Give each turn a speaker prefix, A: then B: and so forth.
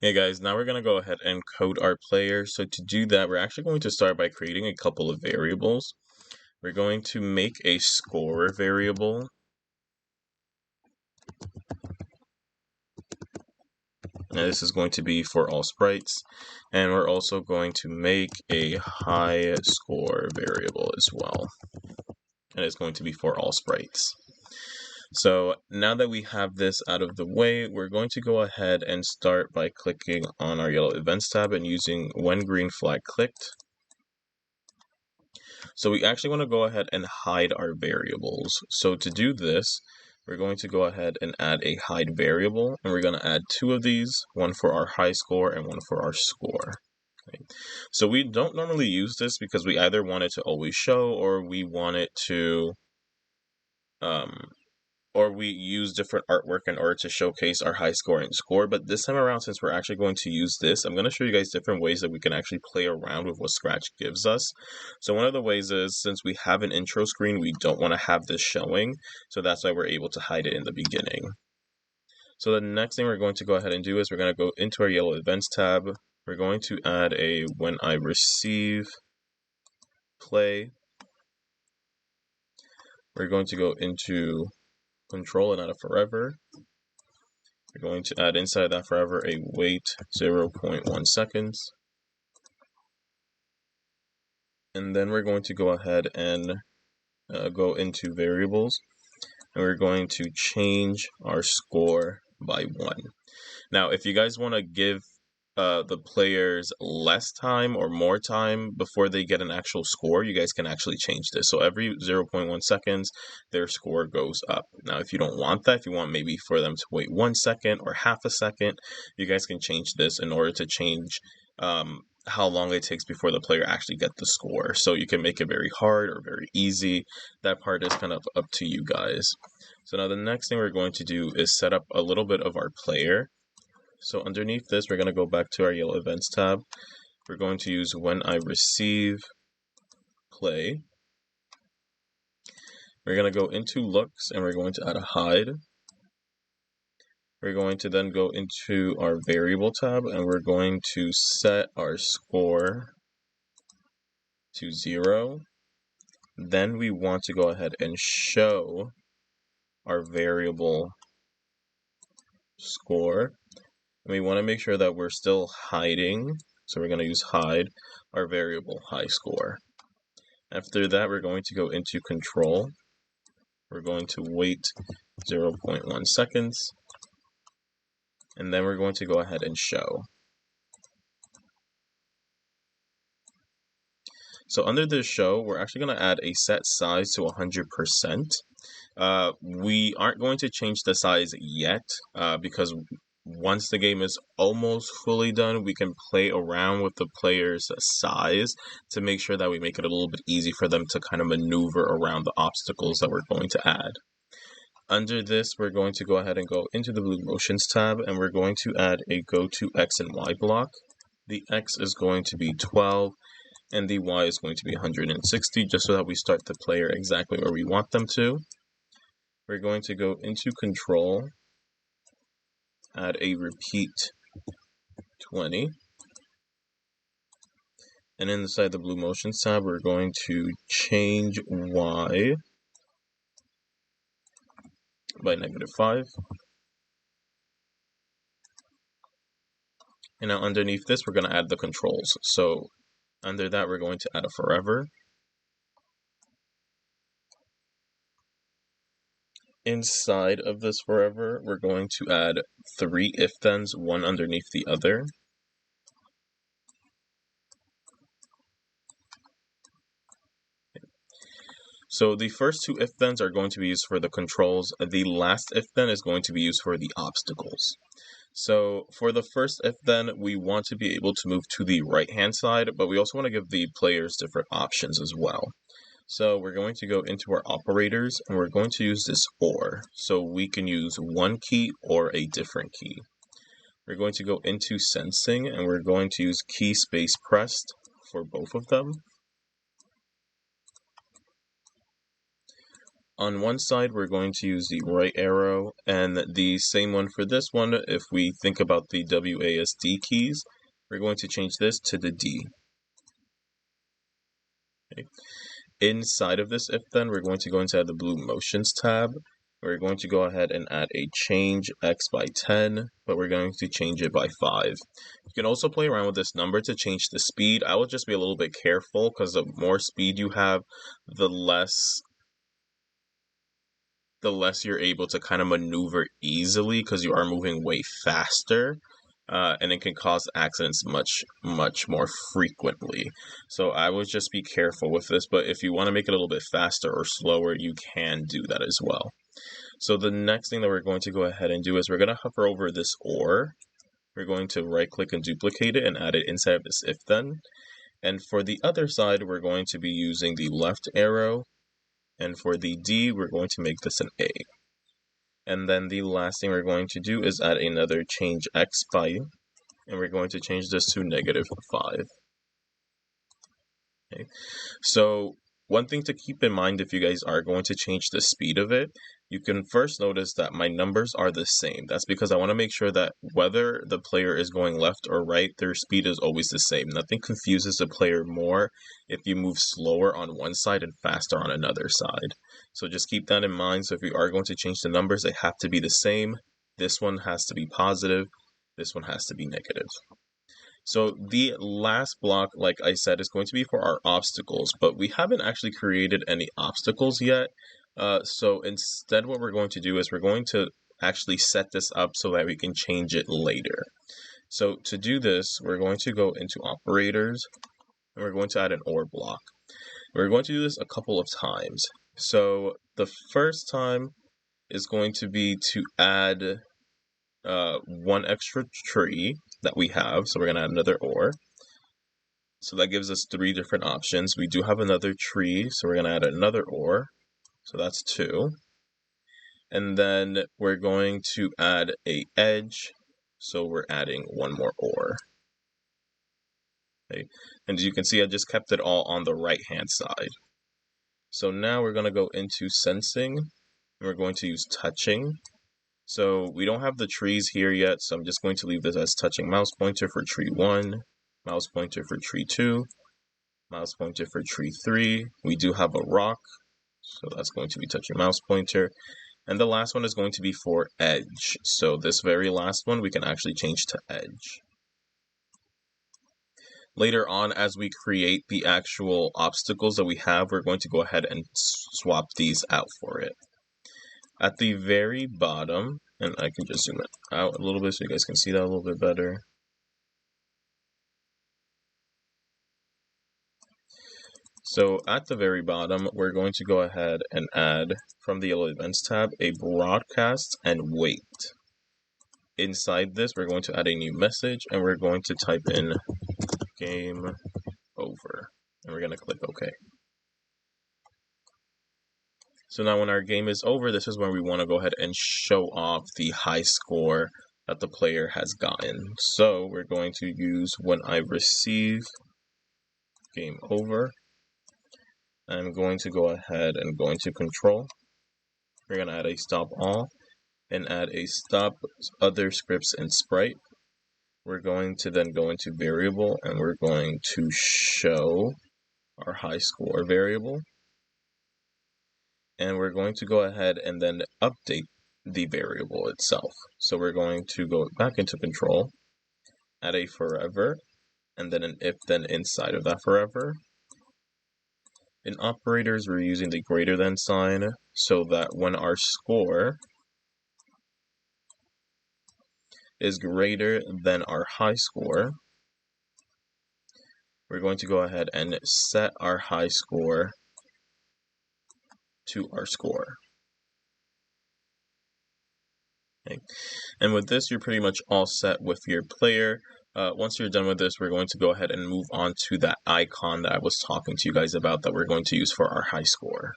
A: Hey guys, now we're going to go ahead and code our player. So to do that, we're actually going to start by creating a couple of variables. We're going to make a score variable. And this is going to be for all sprites. And we're also going to make a high score variable as well. And it's going to be for all sprites. So now that we have this out of the way, we're going to go ahead and start by clicking on our yellow events tab and using when green flag clicked. So we actually want to go ahead and hide our variables. So to do this, we're going to go ahead and add a hide variable, and we're going to add two of these, one for our high score and one for our score. Okay. So we don't normally use this because we either want it to always show or we want it to or we use different artwork in order to showcase our high score and score. But this time around, since we're actually going to use this, I'm going to show you guys different ways that we can actually play around with what Scratch gives us. So one of the ways is, since we have an intro screen, we don't want to have this showing. So that's why we're able to hide it in the beginning. So the next thing we're going to go ahead and do is we're going to go into our yellow events tab. We're going to add a when I receive play. We're going to go into control and add a forever. We're going to add inside that forever a wait 0.1 seconds. And then we're going to go ahead and go into variables. And we're going to change our score by 1. Now, if you guys want to give the players less time or more time before they get an actual score, you guys can actually change this. So every 0.1 seconds, their score goes up. Now, if you don't want that, if you want maybe for them to wait 1 second or half a second, you guys can change this in order to change how long it takes before the player actually gets the score. So you can make it very hard or very easy. That part is kind of up to you guys. So now the next thing we're going to do is set up a little bit of our player. So underneath this, we're going to go back to our yellow events tab. We're going to use when I receive play. We're going to go into looks and we're going to add a hide. We're going to then go into our variable tab and we're going to set our score to 0. Then we want to go ahead and show our variable score. And we want to make sure that we're still hiding. So we're going to use hide our variable high score. After that, we're going to go into control. We're going to wait 0.1 seconds. And then we're going to go ahead and show. So under this show, we're actually going to add a set size to 100%. We aren't going to change the size yet because once the game is almost fully done, we can play around with the player's size to make sure that we make it a little bit easy for them to kind of maneuver around the obstacles that we're going to add. Under this, we're going to go ahead and go into the Blue Motions tab, and we're going to add a go to X and Y block. The X is going to be 12, and the Y is going to be 160, just so that we start the player exactly where we want them to. We're going to go into control, add a repeat 20. And inside the Blue Motions tab, we're going to change Y by -5. And now underneath this, we're going to add the controls. So under that, we're going to add a forever. Inside of this forever, we're going to add 3 if-thens, one underneath the other. So the first 2 if-thens are going to be used for the controls. The last if-then is going to be used for the obstacles. So for the first if-then, we want to be able to move to the right-hand side, but we also want to give the players different options as well. So we're going to go into our operators, and we're going to use this OR. So we can use one key or a different key. We're going to go into sensing, and we're going to use key space pressed for both of them. on one side, we're going to use the right arrow, and the same one for this one. If we think about the WASD keys, we're going to change this to the D. Okay. Inside of this if then, we're going to go inside the blue motions tab. We're going to go ahead and add a change x by 10, but we're going to change it by 5. You can also play around with this number to change the speed. I would just be a little bit careful because the more speed you have, the less you're able to kind of maneuver easily because you are moving way faster. And it can cause accidents much more frequently. So I would just be careful with this, but if you want to make it a little bit faster or slower, you can do that as well. So the next thing that we're going to go ahead and do is we're going to hover over this OR. We're going to right click and duplicate it and add it inside of this if then. And for the other side, we're going to be using the left arrow. And for the D, we're going to make this an A. And then the last thing we're going to do is add another change x by, and we're going to change this to -5. Okay. So one thing to keep in mind if you guys are going to change the speed of it, you can first notice that my numbers are the same. That's because I want to make sure that whether the player is going left or right, their speed is always the same. Nothing confuses the player more if you move slower on one side and faster on another side. So just keep that in mind. So if you are going to change the numbers, they have to be the same. This one has to be positive. This one has to be negative. So the last block, like I said, is going to be for our obstacles, but we haven't actually created any obstacles yet. So instead what we're going to do is we're going to actually set this up so that we can change it later. So to do this, we're going to go into operators, and we're going to add an OR block. We're going to do this a couple of times. So the first time is going to be to add one extra tree that we have. So we're going to add another OR. So that gives us 3 different options. We do have another tree, so we're going to add another OR. So that's 2. And then we're going to add a edge. So we're adding 1 more OR. Okay. And as you can see, I just kept it all on the right hand side. So now we're going to go into sensing, and we're going to use touching. So we don't have the trees here yet, so I'm just going to leave this as touching mouse pointer for tree 1, mouse pointer for tree 2, mouse pointer for tree 3. We do have a rock, so that's going to be touching mouse pointer. And the last one is going to be for edge. So this very last one we can actually change to edge. Later on, as we create the actual obstacles that we have, we're going to go ahead and swap these out for it. At the very bottom, and I can just zoom it out a little bit so you guys can see that a little bit better. So at the very bottom, we're going to go ahead and add, from the yellow events tab, a broadcast and wait. Inside this, we're going to add a new message, and we're going to type in game over, and we're going to click OK. So now when our game is over, this is when we want to go ahead and show off the high score that the player has gotten. So we're going to use when I receive game over. I'm going to go ahead and go into control. We're going to add a stop all and add a stop other scripts and sprite. We're going to then go into variable, and we're going to show our high score variable. And we're going to go ahead and then update the variable itself. So we're going to go back into control, add a forever, and then an if then inside of that forever. In operators, we're using the greater than sign so that when our score is greater than our high score, we're going to go ahead and set our high score to our score. Okay. And with this, you're pretty much all set with your player. Once you're done with this, we're going to go ahead and move on to that icon that I was talking to you guys about that we're going to use for our high score.